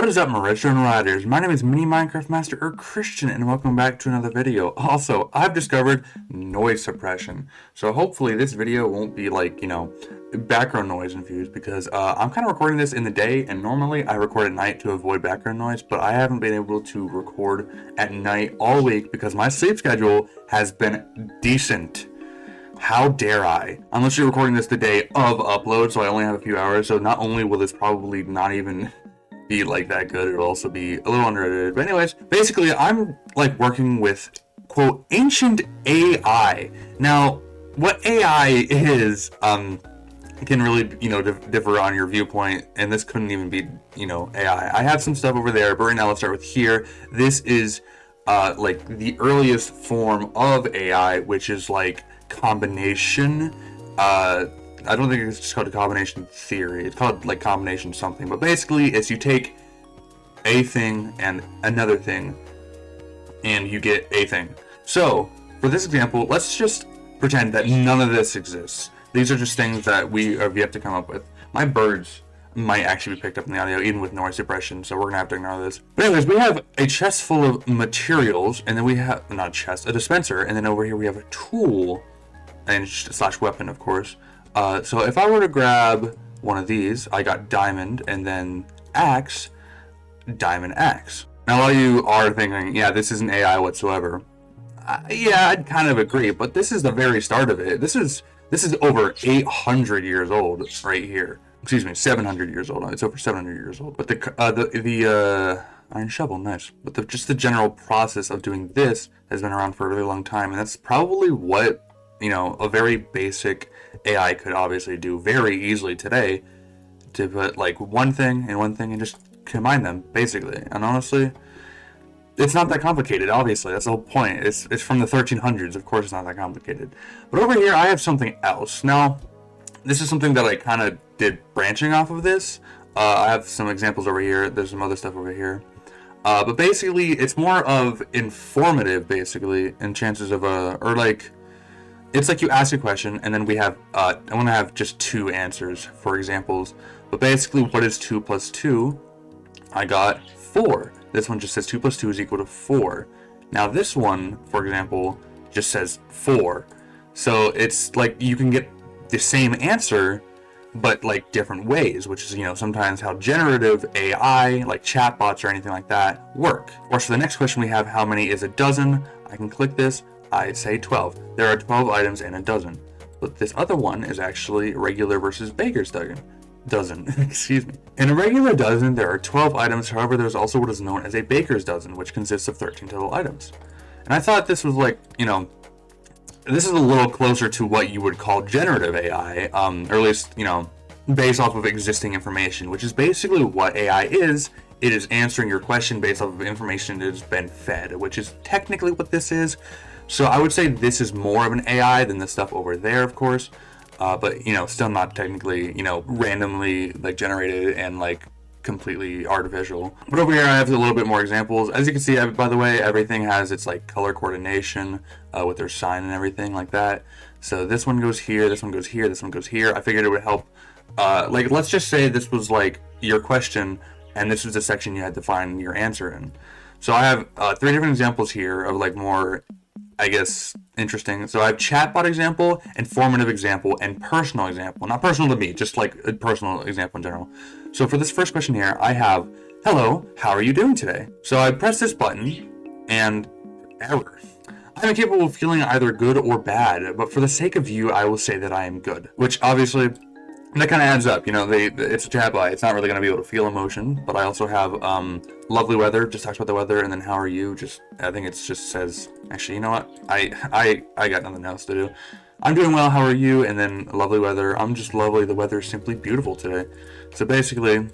What is up, Marisha and Riders? My name is MiniMinecraftMaster or Christian, and welcome back to another video. Also, I've discovered noise suppression. So hopefully this video won't be like, background noise infused, because I'm kind of recording this in the day, and normally I record at night to avoid background noise, but I haven't been able to record at night all week because my sleep schedule has been decent. How dare I? I'm literally recording this the day of upload, so I only have a few hours, so not only will this probably not even be like that good, it'll also be a little underrated. But anyways, basically I'm like working with quote ancient AI. Now, what AI is, it can really, differ on your viewpoint, and this couldn't even be, AI. I have some stuff over there, but right now let's start with here. This is like the earliest form of AI, which is like combination. I don't think it's just called a combination theory. It's called like combination something. But basically, it's you take a thing and another thing, and you get a thing. So for this example, let's just pretend that none of this exists. These are just things that we have yet to come up with. My birds might actually be picked up in the audio, even with noise suppression, so we're gonna have to ignore this. But anyways, we have a chest full of materials, and then we have, not a chest, a dispenser, and then over here we have a tool, and slash weapon, of course. So if I were to grab one of these, I got diamond, and then axe, diamond axe. Now a lot of you are thinking, yeah, this isn't AI whatsoever. Yeah, I'd kind of agree, but this is the very start of it. This is over 800 years old right here. Excuse me, 700 years old. It's over 700 years old. But the iron shovel, nice. But just the general process of doing this has been around for a really long time, and that's probably what, a very basic AI could obviously do very easily today, to put like one thing and just combine them, basically. And honestly, it's not that complicated, obviously. That's the whole point. It's from the 1300s. Of course it's not that complicated. But over here, I have something else. Now, this is something that I kind of did branching off of this. I have some examples over here. There's some other stuff over here. But basically, it's more of informative, basically, in chances of it's like you ask a question, and then we have, I want to have just two answers for examples. But basically, what is 2 plus 2? I got 4. This one just says 2 plus 2 is equal to 4. Now this one, for example, just says 4. So it's like you can get the same answer, but like different ways, which is, sometimes how generative AI, like chatbots or anything like that, work. Of course, for the next question we have, how many is a dozen? I can click this, I say 12. There are 12 items in a dozen. But this other one is actually regular versus baker's dozen, excuse me. In a regular dozen, there are 12 items. However, there's also what is known as a baker's dozen, which consists of 13 total items. And I thought this was like, this is a little closer to what you would call generative AI, or at least, based off of existing information, which is basically what AI is. It is answering your question based off of information that has been fed, which is technically what this is. So I would say this is more of an AI than the stuff over there, of course. But, still not technically, randomly like generated and like completely artificial. But over here I have a little bit more examples. As you can see, by the way, everything has its like color coordination with their sign and everything like that. So this one goes here, this one goes here, this one goes here. I figured it would help. Like, let's just say this was like your question, and this was the section you had to find your answer in. So I have 3 different examples here of like more, I guess, interesting. So I have chatbot example, informative example, and personal example. Not personal to me, just like a personal example in general. So for this first question here, I have, hello, how are you doing today? So I press this button, and error. I am capable of feeling either good or bad, but for the sake of you, I will say that I am good. Which obviously, that kind of adds up. It's a chatbot. It's not really going to be able to feel emotion. But I also have lovely weather. Just talks about the weather, and then how are you? I think it just says. Actually, you know what? I got nothing else to do. I'm doing well. How are you? And then lovely weather. I'm just lovely. The weather is simply beautiful today. So basically,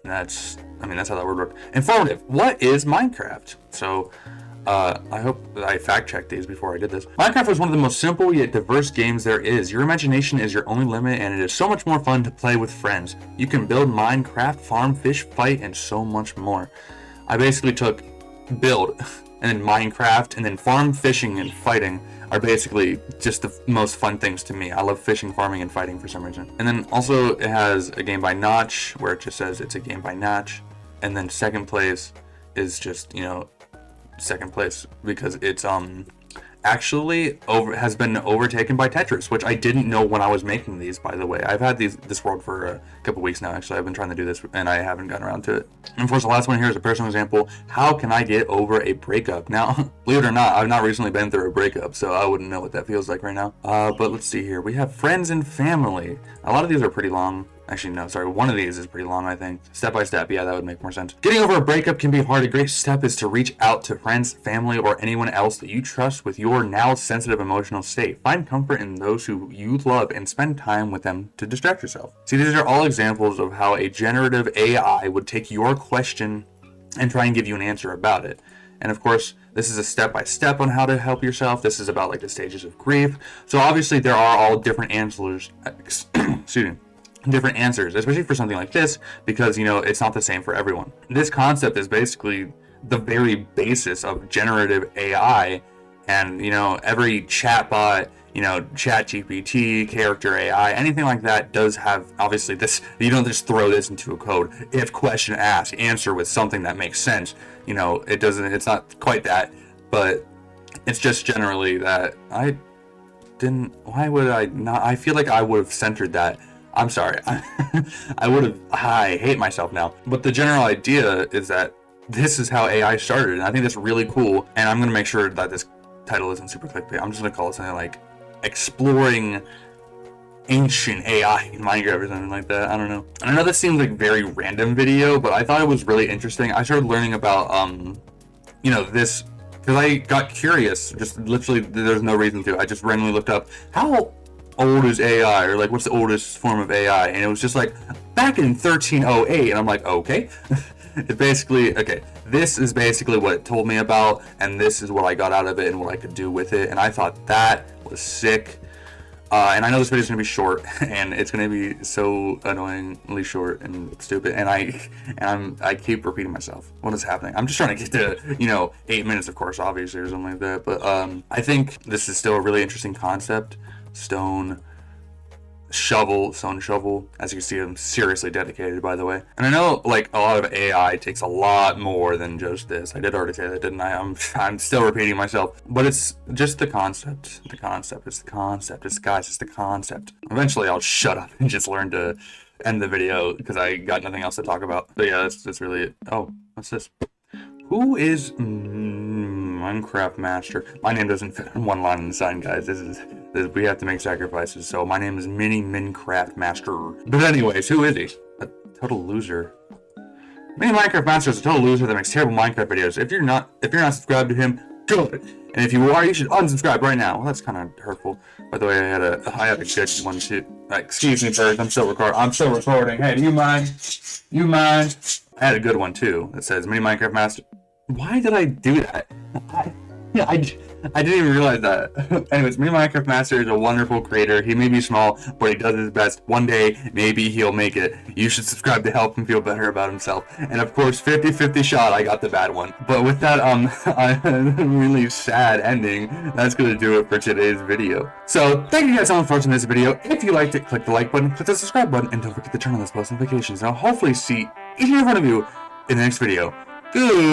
that's how that would work. Informative. What is Minecraft? So. I hope that I fact-checked these before I did this. Minecraft is one of the most simple yet diverse games there is. Your imagination is your only limit, and it is so much more fun to play with friends. You can build, Minecraft, farm, fish, fight, and so much more. I basically took build, and then Minecraft, and then farm, fishing, and fighting are basically just the most fun things to me. I love fishing, farming, and fighting for some reason. And then also it has a game by Notch, where it just says it's a game by Notch. and then second place is just, you know, second place because it's actually has been overtaken by Tetris, which I didn't know when I was making these, by the way. I've had this world for a couple weeks now, actually. I've been trying to do this, and I haven't gotten around to it. And of course, the last one here is a personal example. How can I get over a breakup? Now, believe it or not, I've not recently been through a breakup, so I wouldn't know what that feels like right now. But let's see here. We have friends and family. A lot of these are pretty long. Actually, no, sorry. One of these is pretty long, I think. Step by step. Yeah, that would make more sense. Getting over a breakup can be hard. A great step is to reach out to friends, family, or anyone else that you trust with your now sensitive emotional state. Find comfort in those who you love and spend time with them to distract yourself. See, these are all examples of how a generative AI would take your question and try and give you an answer about it. And of course, this is a step-by-step on how to help yourself. This is about like the stages of grief. So obviously there are all different answers. Excuse me. Different answers, especially for something like this, because, you know, it's not the same for everyone. This concept is basically the very basis of generative AI, and, you know, every chatbot, you know, ChatGPT, character AI, anything like that does have, obviously, this. You don't just throw this into a code. If question asked, answer with something that makes sense. You know, it doesn't. It's not quite that, but it's just generally that I didn't. Why would I not? I feel like I would have centered that. I'm sorry. I hate myself now. But the general idea is that this is how AI started, and I think that's really cool. And I'm going to make sure that this title isn't super clickbait. I'm just going to call it something like Exploring Ancient AI in Minecraft or something like that. I don't know. And I know this seems like a very random video, but I thought it was really interesting. I started learning about, you know, this because I got curious. Just literally, there's no reason to. I just randomly looked up how old is AI, or like what's the oldest form of AI, and it was just like back in 1308, and I'm like, okay. It basically, okay, this is basically what it told me about, and this is what I got out of it and what I could do with it, and I thought that was sick. And I know this video is gonna be short, and it's gonna be so annoyingly short and stupid, and I keep repeating myself. What is happening? I'm just trying to get to, you know, 8 minutes, of course, obviously, or something like that. But I think this is still a really interesting concept. Stone shovel. As you can see, I'm seriously dedicated, by the way. And I know, like, a lot of AI takes a lot more than just this. I did already say that, didn't I? I'm still repeating myself. But it's just the concept. The concept. It's the concept. It's, guys, it's the concept. Eventually, I'll shut up and just learn to end the video because I got nothing else to talk about. But yeah, that's really it. Oh, what's this? Who is MiniMinecraftMaster? My name doesn't fit on one line in the sign, guys. We have to make sacrifices. So my name is MiniMinecraftMaster. But anyways, who is he? A total loser. MiniMinecraftMaster is a total loser that makes terrible Minecraft videos. If you're not subscribed to him, do it. And if you are, you should unsubscribe right now. Well, that's kind of hurtful. By the way, I had a good one too. Excuse me, first. I'm still recording. Hey, do you mind? I had a good one too that says MiniMinecraftMaster. Why did I do that? I didn't even realize that. Anyways, MiniMinecraftMaster is a wonderful creator. He may be small, but he does his best. One day, maybe he'll make it. You should subscribe to help him feel better about himself. And of course, 50-50 shot, I got the bad one. But with that, really sad ending, that's going to do it for today's video. So, thank you guys so much for watching this video. If you liked it, click the like button, click the subscribe button, and don't forget to turn on those post notifications. And I'll hopefully see each and every one of you in the next video. Goodbye.